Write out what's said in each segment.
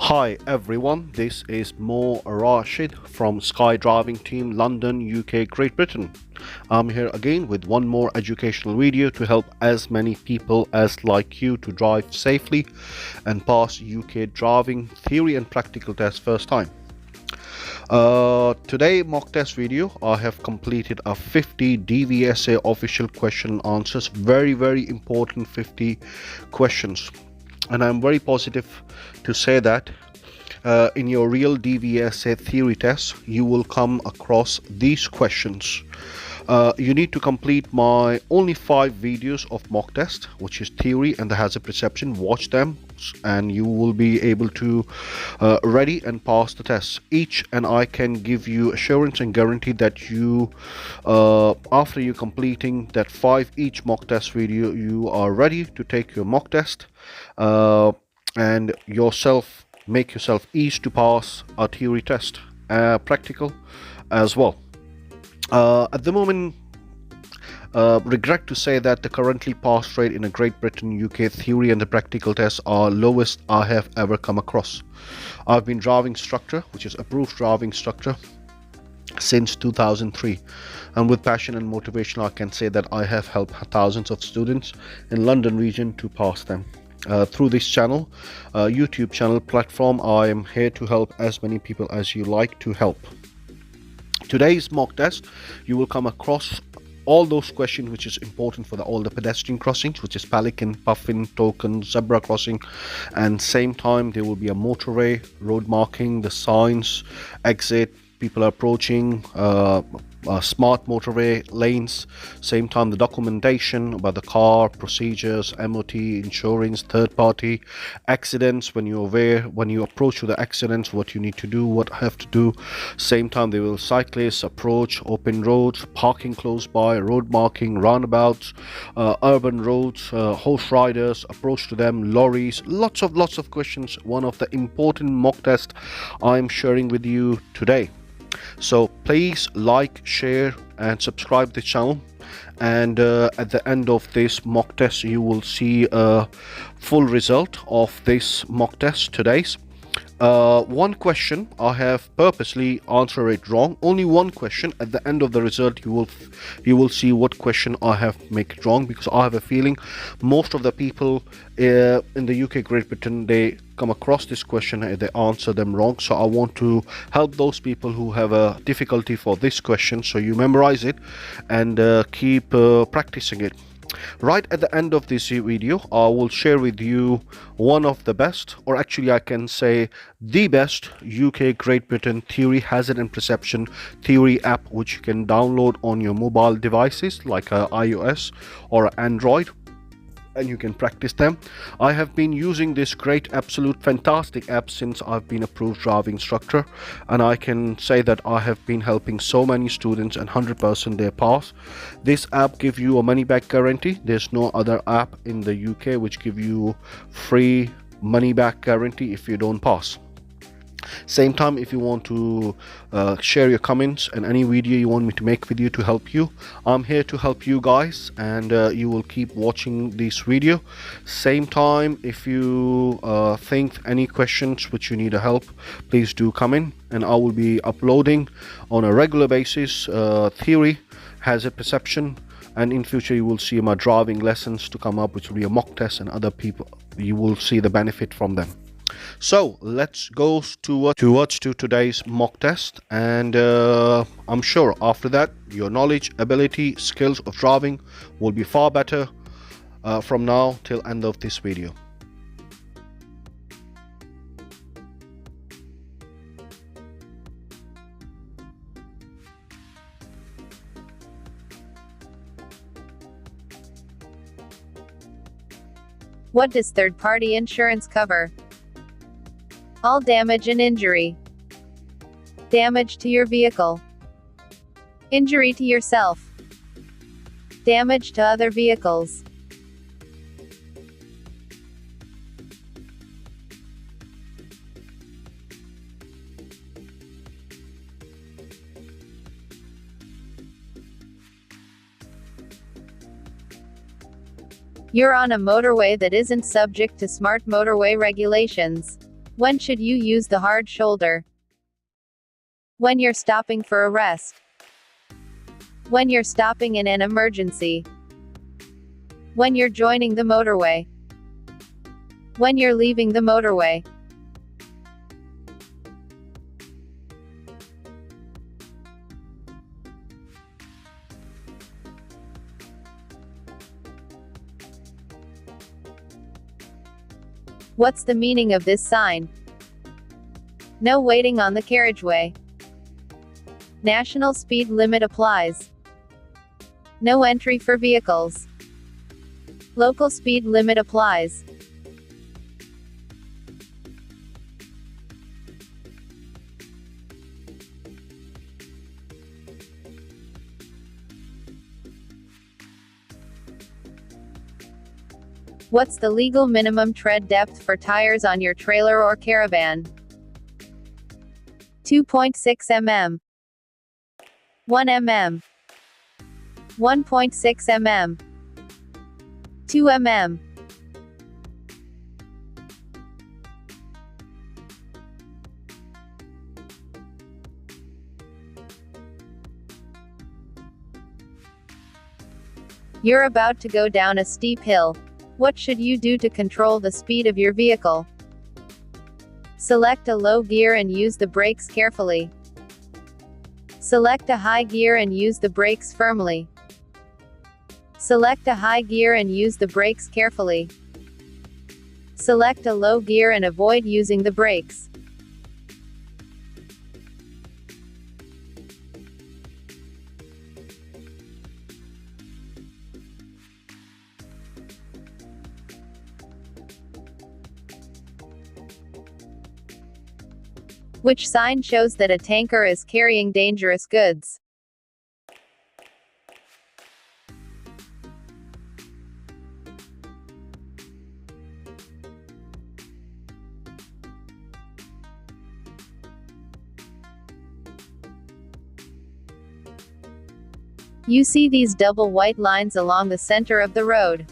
Hi everyone, this is Mo Rashid from Skydriving Team London, UK, Great Britain. I'm here again with one more educational video to help as many people as like you to drive safely and pass UK driving theory and practical tests first time. Today mock test video, I have completed a 50 DVSA official question answers, very important 50 questions, and I'm very positive to say that in your real DVSA theory test you will come across these questions. You need to complete my only 5 videos of mock test, which is theory and the hazard perception. Watch them and you will be able to ready and pass the test each, and I can give you assurance and guarantee that you after you completing that 5 each mock test video, you are ready to take your mock test and make yourself easy to pass a theory test, practical as well. At the moment, regret to say that the currently pass rate in a Great Britain, UK theory and the practical tests are lowest I have ever come across. I've been driving instructor, which is approved driving instructor, since 2003, and with passion and motivation I can say that I have helped thousands of students in London region to pass them. Through this channel, YouTube channel platform, I am here to help as many people as you like to help. Today's mock test, you will come across all those questions which is important for all the pedestrian crossings, which is pelican, puffin, token, zebra crossing, and same time there will be a motorway, road marking, the signs, exit, people approaching, smart motorway lanes, same time the documentation about the car, procedures, MOT, insurance, third party, accidents, when you approach to the accidents, what you need to do, what I have to do. Same time they will cyclists approach, open roads, parking close by, road marking, roundabouts, urban roads, horse riders, approach to them, lorries, lots of questions. One of the important mock tests I'm sharing with you today. So please like, share and subscribe the channel, and at the end of this mock test you will see a full result of this mock test today's. One question I have purposely answered it wrong, only one question. At the end of the result you will see what question I have made it wrong, because I have a feeling most of the people in the UK, Great Britain, they come across this question and they answer them wrong. So I want to help those people who have a difficulty for this question, so you memorize it and keep practicing it. Right at the end of this video I will share with you one of the best, or actually I can say the best, UK Great Britain theory, hazard and perception theory app, which you can download on your mobile devices like iOS or Android, and you can practice them. I have been using this great, absolute fantastic app since I've been approved driving instructor, and I can say that I have been helping so many students and 100% they pass. This app gives you a money back guarantee. There's no other app in the UK which give you free money back guarantee if you don't pass. Same time, if you want to share your comments and any video you want me to make with you to help you, I'm here to help you guys, and you will keep watching this video. Same time, if you think any questions which you need a help, please do come in, and I will be uploading on a regular basis theory, hazard perception, and in future you will see my driving lessons to come up, which will be a mock test, and other people you will see the benefit from them. So let's go towards today's mock test, and I'm sure after that your knowledge, ability, skills of driving will be far better from now till end of this video. What does third-party insurance cover? All damage and injury. Damage to your vehicle. Injury to yourself. Damage to other vehicles. You're on a motorway that isn't subject to smart motorway regulations. When should you use the hard shoulder? When you're stopping for a rest. When you're stopping in an emergency. When you're joining the motorway. When you're leaving the motorway. What's the meaning of this sign? No waiting on the carriageway. National speed limit applies. No entry for vehicles. Local speed limit applies. What's the legal minimum tread depth for tires on your trailer or caravan? 2.6 mm, 1 mm, 1.6 mm, 2 mm. You're about to go down a steep hill. What should you do to control the speed of your vehicle? Select a low gear and use the brakes carefully. Select a high gear and use the brakes firmly. Select a high gear and use the brakes carefully. Select a low gear and avoid using the brakes. Which sign shows that a tanker is carrying dangerous goods? You see these double white lines along the center of the road.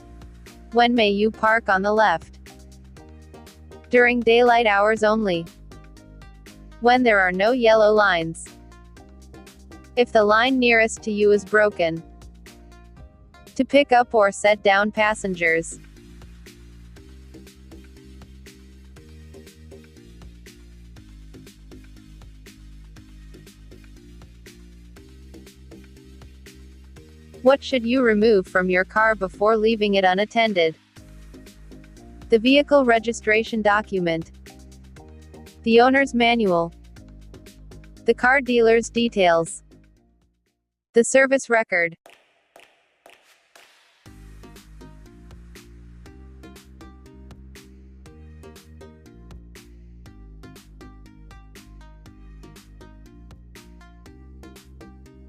When may you park on the left? During daylight hours only. When there are no yellow lines. If the line nearest to you is broken. To pick up or set down passengers. What should you remove from your car before leaving it unattended? The vehicle registration document. The owner's manual. The car dealer's details. The service record.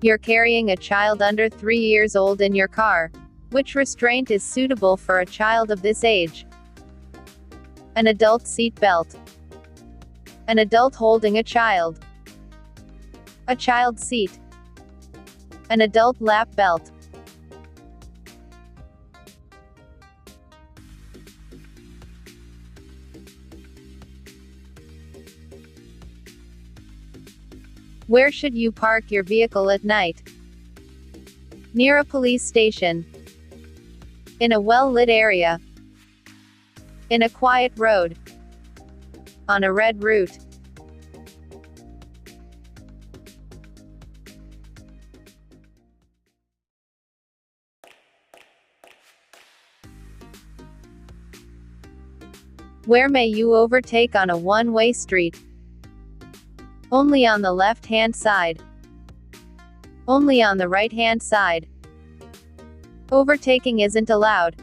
You're carrying a child under 3 years old in your car. Which restraint is suitable for a child of this age? An adult seat belt. An adult holding a child. A child seat. An adult lap belt. Where should you park your vehicle at night? Near a police station. In a well-lit area. In a quiet road. On a red route. Where may you overtake on a one-way street? Only on the left-hand side. Only on the right-hand side. Overtaking isn't allowed.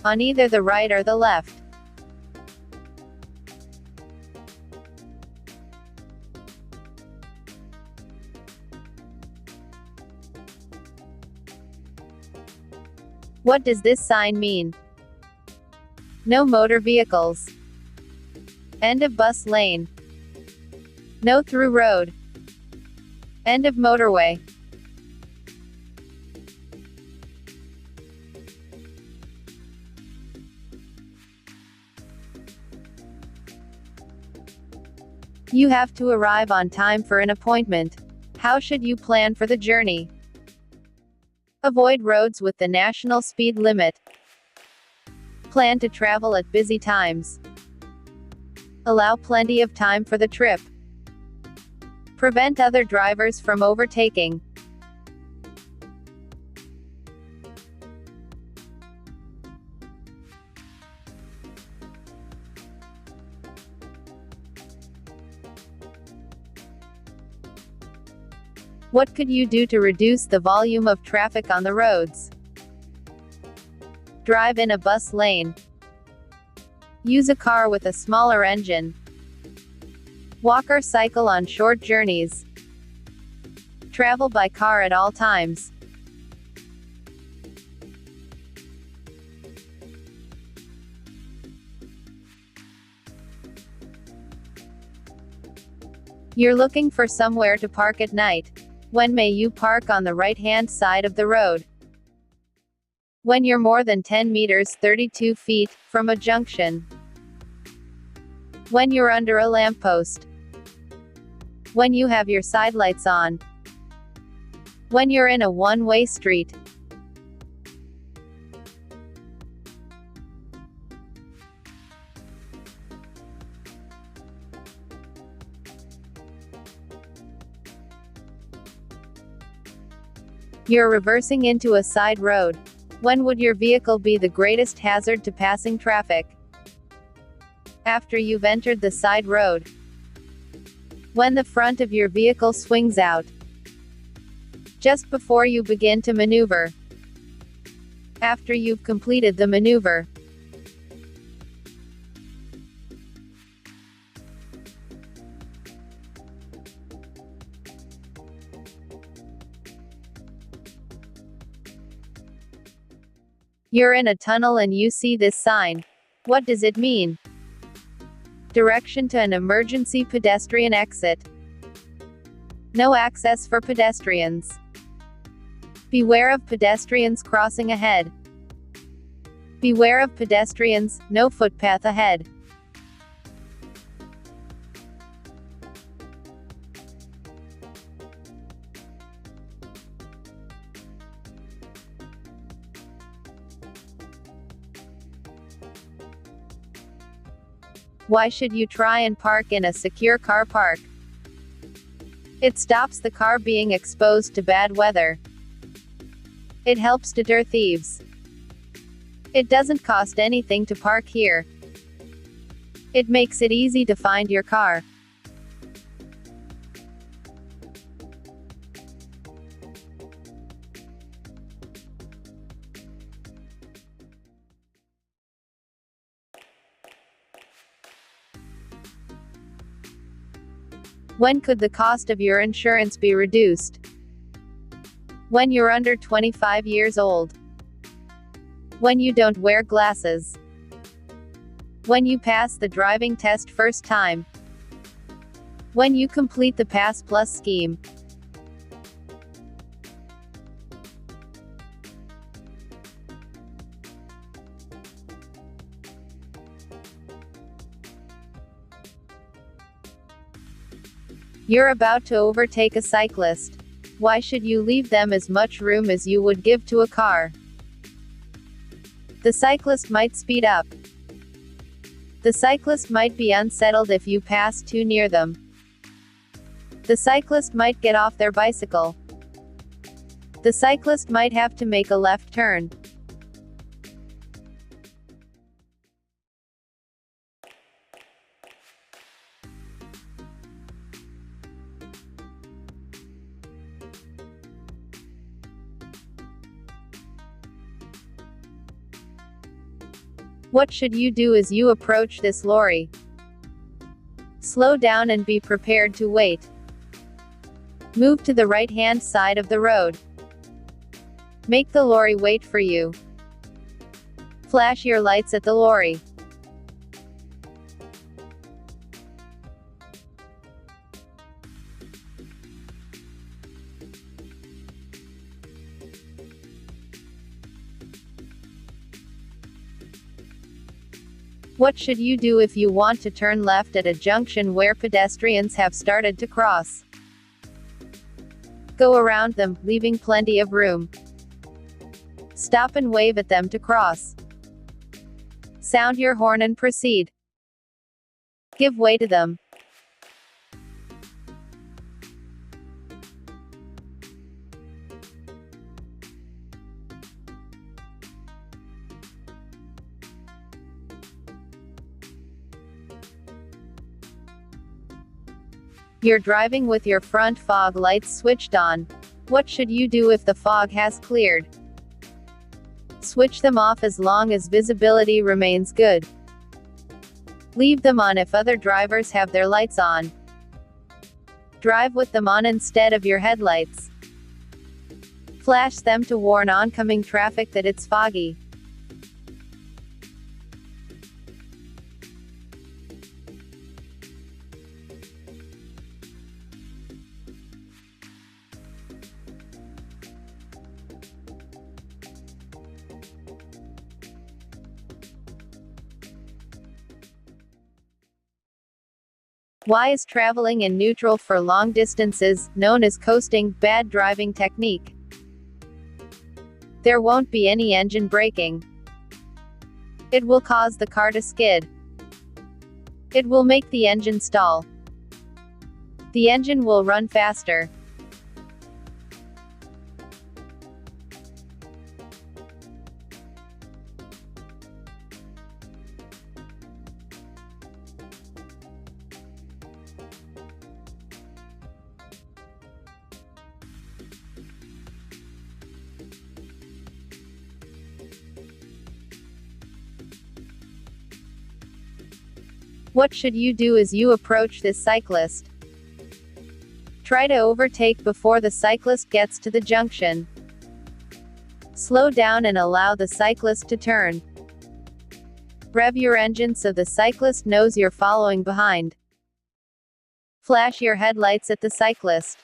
On either the right or the left. What does this sign mean? No motor vehicles. End of bus lane. No through road. End of motorway. You have to arrive on time for an appointment. How should you plan for the journey? Avoid roads with the national speed limit. Plan to travel at busy times. Allow plenty of time for the trip. Prevent other drivers from overtaking. What could you do to reduce the volume of traffic on the roads? Drive in a bus lane. Use a car with a smaller engine. Walk or cycle on short journeys. Travel by car at all times. You're looking for somewhere to park at night. When may you park on the right-hand side of the road? When you're more than 10 meters 32 feet from a junction. When you're under a lamppost. When you have your side lights on. When you're in a one-way street. You're reversing into a side road. When would your vehicle be the greatest hazard to passing traffic? After you've entered the side road. When the front of your vehicle swings out. Just before you begin to maneuver. After you've completed the maneuver. You're in a tunnel and you see this sign. What does it mean? Direction to an emergency pedestrian exit. No access for pedestrians. Beware of pedestrians crossing ahead. Beware of pedestrians, no footpath ahead. Why should you try and park in a secure car park? It stops the car being exposed to bad weather. It helps deter thieves. It doesn't cost anything to park here. It makes it easy to find your car. When could the cost of your insurance be reduced? When you're under 25 years old. When you don't wear glasses. When you pass the driving test first time. When you complete the Pass Plus scheme. You're about to overtake a cyclist. Why should you leave them as much room as you would give to a car? The cyclist might speed up. The cyclist might be unsettled if you pass too near them. The cyclist might get off their bicycle. The cyclist might have to make a left turn. What should you do as you approach this lorry? Slow down and be prepared to wait. Move to the right-hand side of the road. Make the lorry wait for you. Flash your lights at the lorry. What should you do if you want to turn left at a junction where pedestrians have started to cross? Go around them, leaving plenty of room. Stop and wave at them to cross. Sound your horn and proceed. Give way to them. You're driving with your front fog lights switched on. What should you do if the fog has cleared? Switch them off as long as visibility remains good. Leave them on if other drivers have their lights on. Drive with them on instead of your headlights. Flash them to warn oncoming traffic that it's foggy. Why is traveling in neutral for long distances, known as coasting, bad driving technique? There won't be any engine braking. It will cause the car to skid. It will make the engine stall. The engine will run faster. What should you do as you approach this cyclist? Try to overtake before the cyclist gets to the junction. Slow down and allow the cyclist to turn. Rev your engine so the cyclist knows you're following behind. Flash your headlights at the cyclist.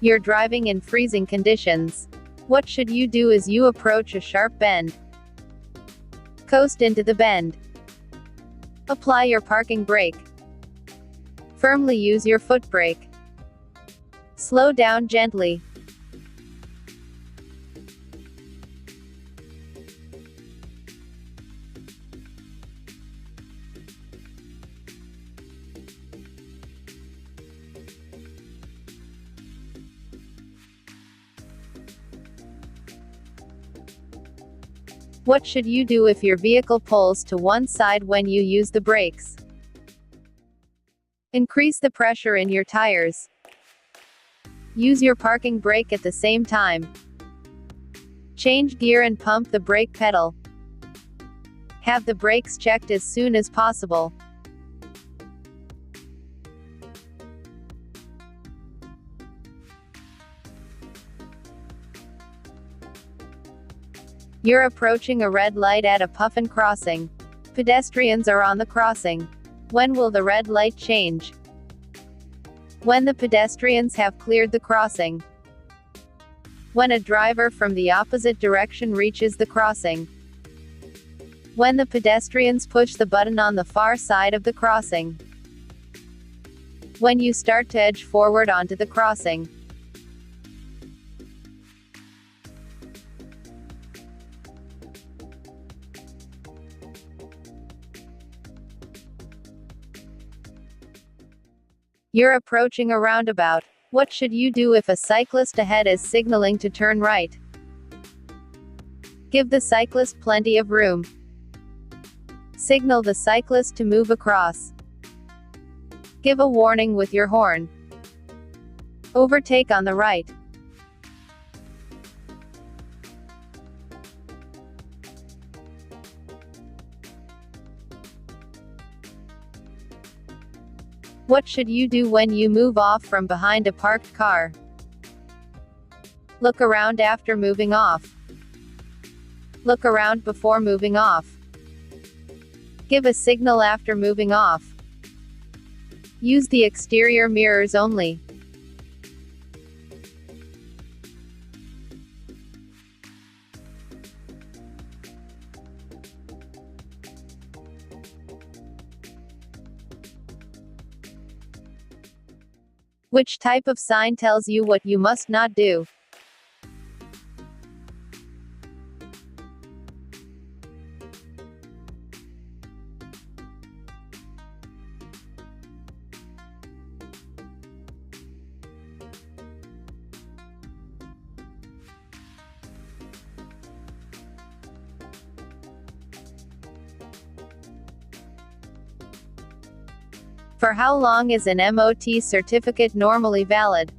You're driving in freezing conditions. What should you do as you approach a sharp bend? Coast into the bend. Apply your parking brake. Firmly use your foot brake. Slow down gently. What should you do if your vehicle pulls to one side when you use the brakes? Increase the pressure in your tires. Use your parking brake at the same time. Change gear and pump the brake pedal. Have the brakes checked as soon as possible. You're approaching a red light at a puffin crossing. Pedestrians are on the crossing. When will the red light change? When the pedestrians have cleared the crossing. When a driver from the opposite direction reaches the crossing. When the pedestrians push the button on the far side of the crossing. When you start to edge forward onto the crossing. You're approaching a roundabout. What should you do if a cyclist ahead is signaling to turn right? Give the cyclist plenty of room. Signal the cyclist to move across. Give a warning with your horn. Overtake on the right. What should you do when you move off from behind a parked car? Look around after moving off. Look around before moving off. Give a signal after moving off. Use the exterior mirrors only. Which type of sign tells you what you must not do? For how long is an MOT certificate normally valid?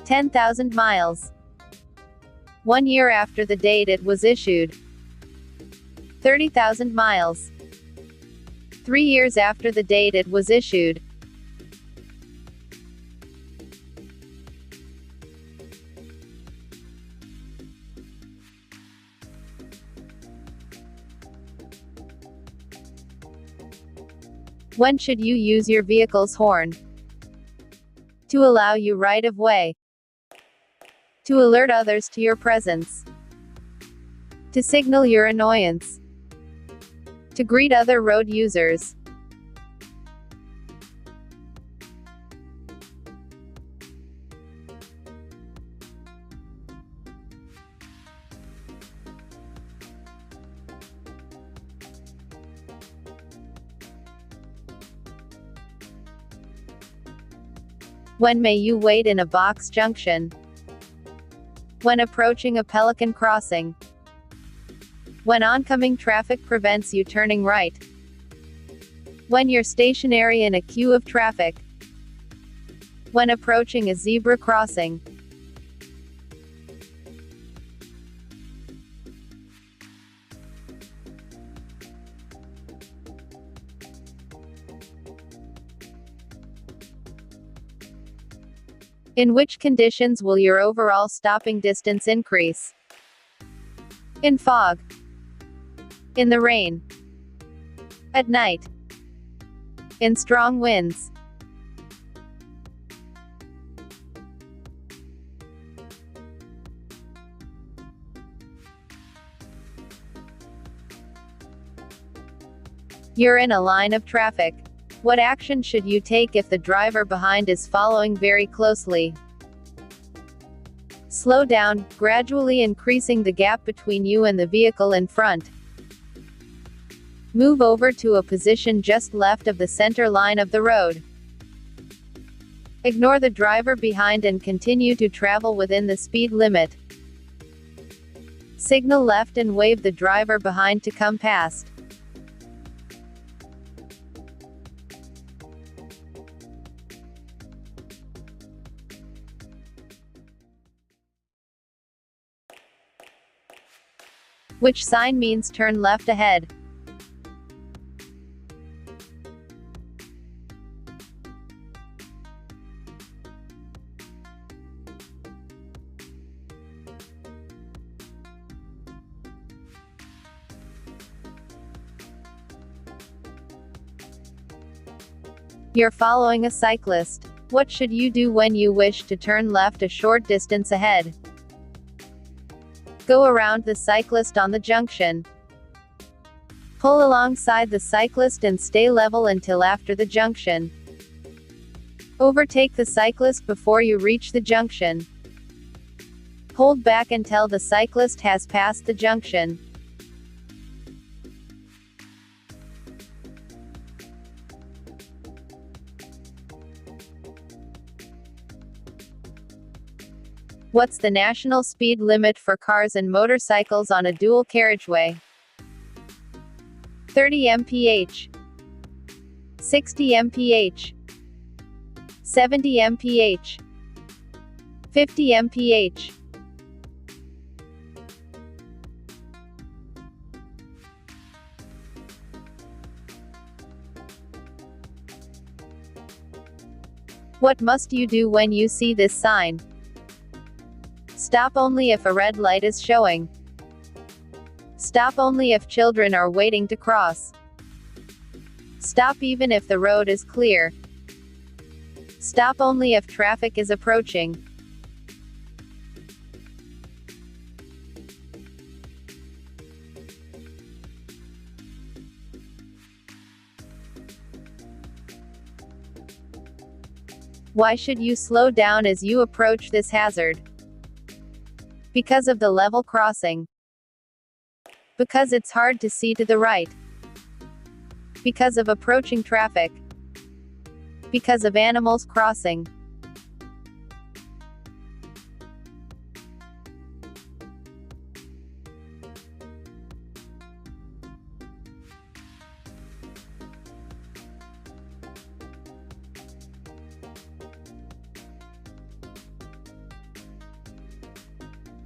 10,000 miles. 1 year after the date it was issued. 30,000 miles. 3 years after the date it was issued. When should you use your vehicle's horn? To allow you right of way. To alert others to your presence. To signal your annoyance. To greet other road users. When may you wait in a box junction? When approaching a pelican crossing. When oncoming traffic prevents you turning right. When you're stationary in a queue of traffic. When approaching a zebra crossing. In which conditions will your overall stopping distance increase? In fog. In the rain. At night. In strong winds. You're in a line of traffic. What action should you take if the driver behind is following very closely? Slow down, gradually increasing the gap between you and the vehicle in front. Move over to a position just left of the center line of the road. Ignore the driver behind and continue to travel within the speed limit. Signal left and wave the driver behind to come past. Which sign means turn left ahead? You're following a cyclist. What should you do when you wish to turn left a short distance ahead? Go around the cyclist on the junction. Pull alongside the cyclist and stay level until after the junction. Overtake the cyclist before you reach the junction. Hold back until the cyclist has passed the junction. What's the national speed limit for cars and motorcycles on a dual carriageway? 30 mph, 60 mph, 70 mph, 50 mph. What must you do when you see this sign? Stop only if a red light is showing. Stop only if children are waiting to cross. Stop even if the road is clear. Stop only if traffic is approaching. Why should you slow down as you approach this hazard? Because of the level crossing. Because it's hard to see to the right. Because of approaching traffic. Because of animals crossing.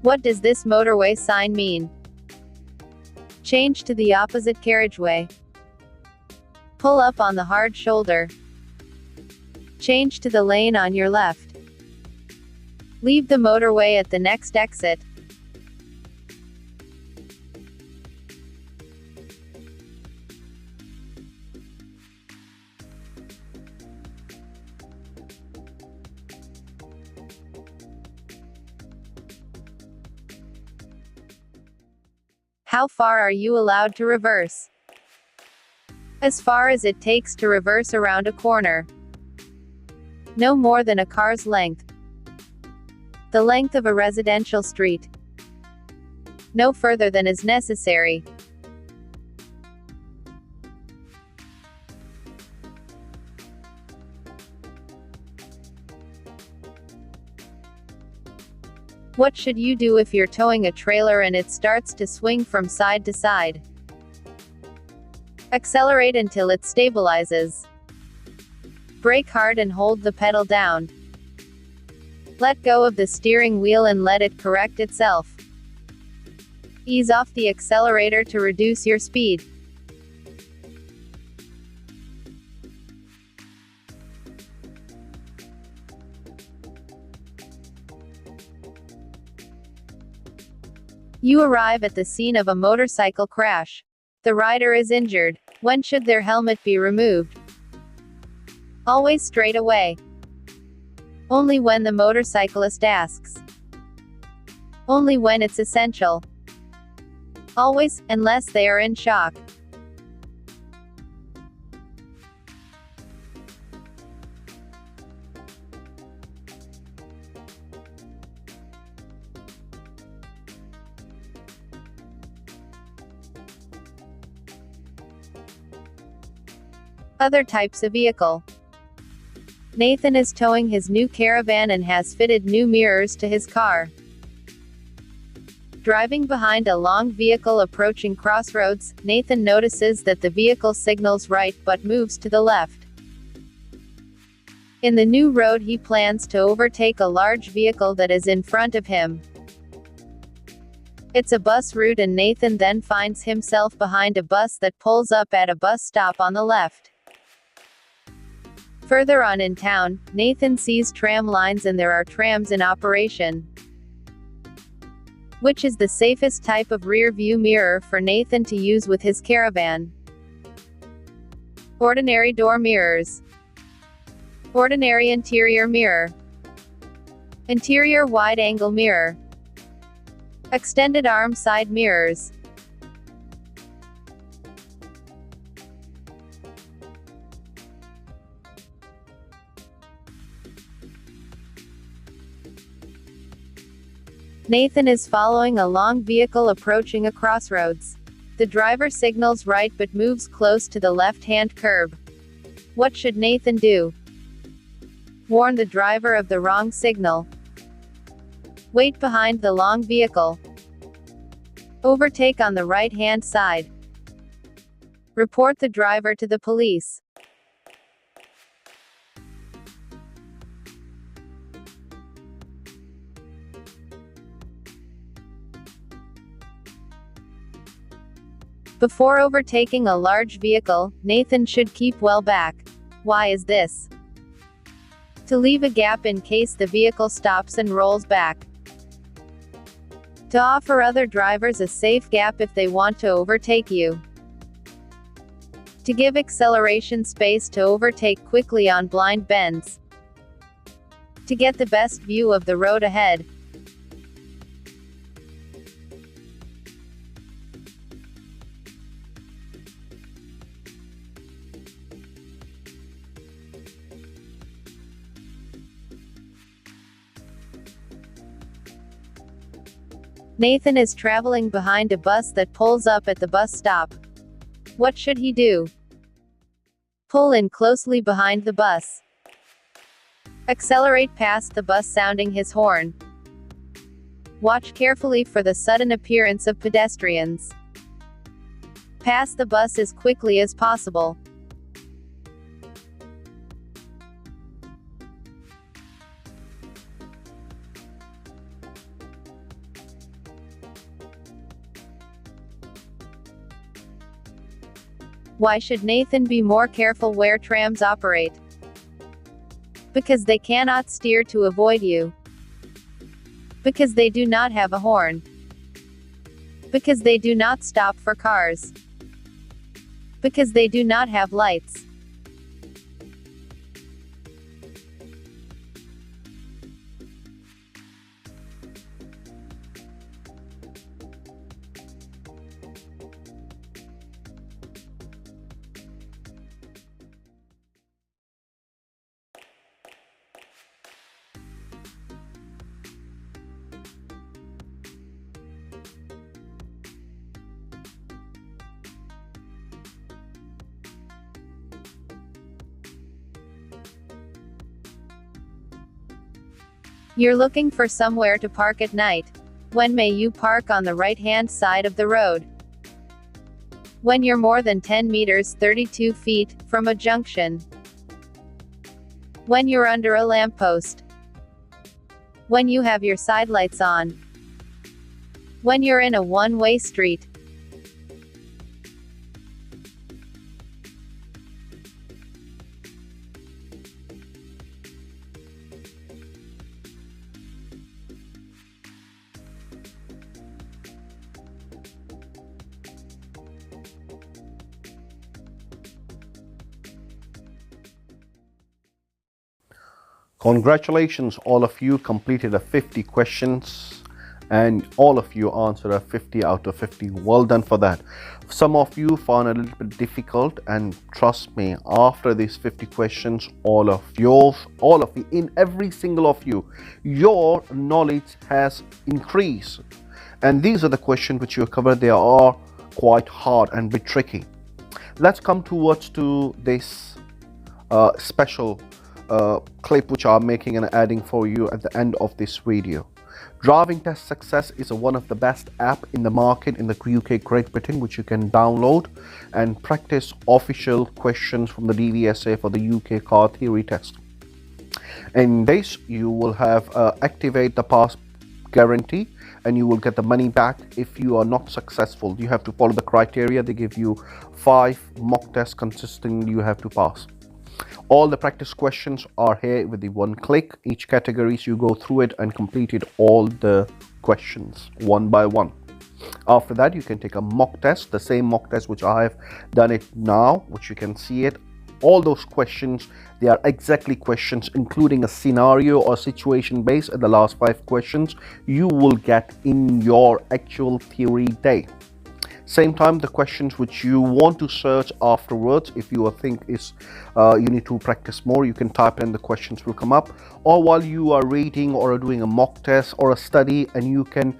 What does this motorway sign mean? Change to the opposite carriageway. Pull up on the hard shoulder. Change to the lane on your left. Leave the motorway at the next exit. How far are you allowed to reverse? As far as it takes to reverse around a corner. No more than a car's length. The length of a residential street. No further than is necessary. What should you do if you're towing a trailer and it starts to swing from side to side? Accelerate until it stabilizes. Brake hard and hold the pedal down. Let go of the steering wheel and let it correct itself. Ease off the accelerator to reduce your speed. You arrive at the scene of a motorcycle crash. The rider is injured. When should their helmet be removed? Always straight away. Only when the motorcyclist asks. Only when it's essential. Always, unless they are in shock. Other types of vehicle. Nathan is towing his new caravan and has fitted new mirrors to his car. Driving behind a long vehicle approaching crossroads, Nathan notices that the vehicle signals right but moves to the left. In the new road he plans to overtake a large vehicle that is in front of him. It's a bus route and Nathan then finds himself behind a bus that pulls up at a bus stop on the left. Further on in town, Nathan sees tram lines and there are trams in operation. Which is the safest type of rear view mirror for Nathan to use with his caravan? Ordinary door mirrors. Ordinary interior mirror. Interior wide-angle mirror. Extended arm side mirrors. Nathan is following a long vehicle approaching a crossroads. The driver signals right but moves close to the left-hand curb. What should Nathan do? Warn the driver of the wrong signal. Wait behind the long vehicle. Overtake on the right-hand side. Report the driver to the police. Before overtaking a large vehicle, Nathan should keep well back. Why is this? To leave a gap in case the vehicle stops and rolls back. To offer other drivers a safe gap if they want to overtake you. To give acceleration space to overtake quickly on blind bends. To get the best view of the road ahead. Nathan is traveling behind a bus that pulls up at the bus stop. What should he do? Pull in closely behind the bus. Accelerate past the bus sounding his horn. Watch carefully for the sudden appearance of pedestrians. Pass the bus as quickly as possible. Why should Nathan be more careful where trams operate? Because they cannot steer to avoid you. Because they do not have a horn. Because they do not stop for cars. Because they do not have lights. You're looking for somewhere to park at night. When may you park on the right-hand side of the road? When you're more than 10 meters 32 feet from a junction. When you're under a lamppost. When you have your side lights on. When you're in a one-way street. Congratulations, all of you completed a 50 questions and all of you answered a 50 out of 50. Well done for that. Some of you found it a little bit difficult, and trust me, after these 50 questions, all of you, in every single of you, your knowledge has increased. And these are the questions which you covered. They are quite hard and a bit tricky. Let's come towards to this special clip which I'm making and adding for you at the end of this video. Driving Test Success is one of the best app in the market in the UK, Great Britain, which you can download and practice official questions from the DVSA for the UK car theory test. In this, you will have activate the pass guarantee and you will get the money back if you are not successful. You have to follow the criteria. They give you 5 mock tests consistently you have to pass. All the practice questions are here with the one click. Each categories you go through it and completed all the questions one by one. After that, you can take a mock test, the same mock test which I have done it now, which you can see it. All those questions, they are exactly questions including a scenario or situation based at the last 5 questions you will get in your actual theory day. Same time, the questions which you want to search afterwards, if you think is you need to practice more, you can type in, the questions will come up, or while you are reading or doing a mock test or a study, and you can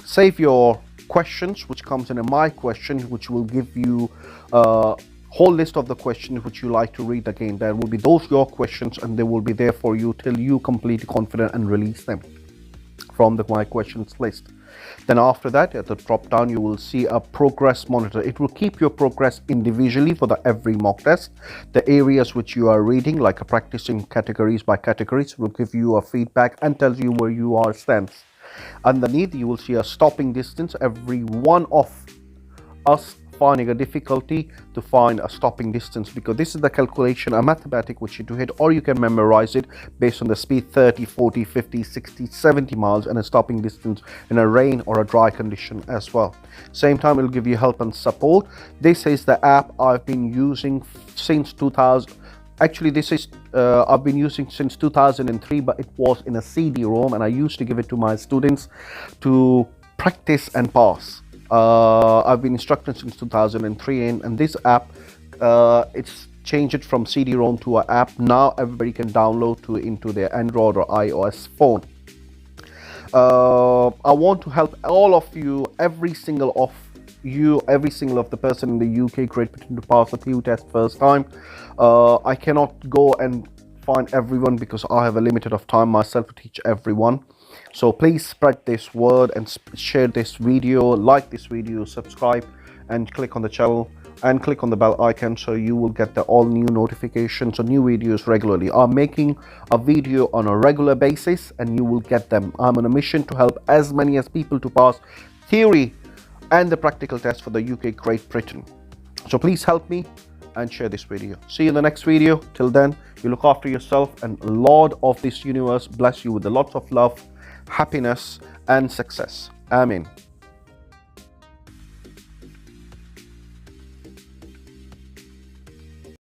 save your questions which comes in a my questions, which will give you whole list of the questions which you like to read again. There will be those your questions and they will be there for you till you complete confident and release them from the my questions list. Then after that, at the drop down, you will see a progress monitor. It will keep your progress individually for the every mock test. The areas which you are reading, like a practicing categories by categories, will give you a feedback and tells you where you are stands. Underneath, you will see a stopping distance. Every one of us finding a difficulty to find a stopping distance, because this is the calculation, a mathematic which you do hit, or you can memorize it based on the speed 30, 40, 50, 60, 70 miles and a stopping distance in a rain or a dry condition as well. Same time, it will give you help and support. This is the app I've been using since 2000. Actually, this is I've been using since 2003, but it was in a CD-ROM, and I used to give it to my students to practice and pass. I've been instructing since 2003, and this app, it's changed it from CD-ROM to an app. Now everybody can download into their Android or iOS phone. I want to help all of you, every single of the person in the UK Great Britain to pass the theory test first time. I cannot go and find everyone because I have a limited of time myself to teach everyone. So please spread this word and share this video, like this video, subscribe and click on the channel and click on the bell icon so you will get the all new notifications or new videos regularly. I'm making a video on a regular basis and you will get them. I'm on a mission to help as many as people to pass theory and the practical test for the UK Great Britain. So please help me and share this video. See you in the next video. Till then, you look after yourself, and Lord of this universe bless you with a lot of love, happiness and success. Amen.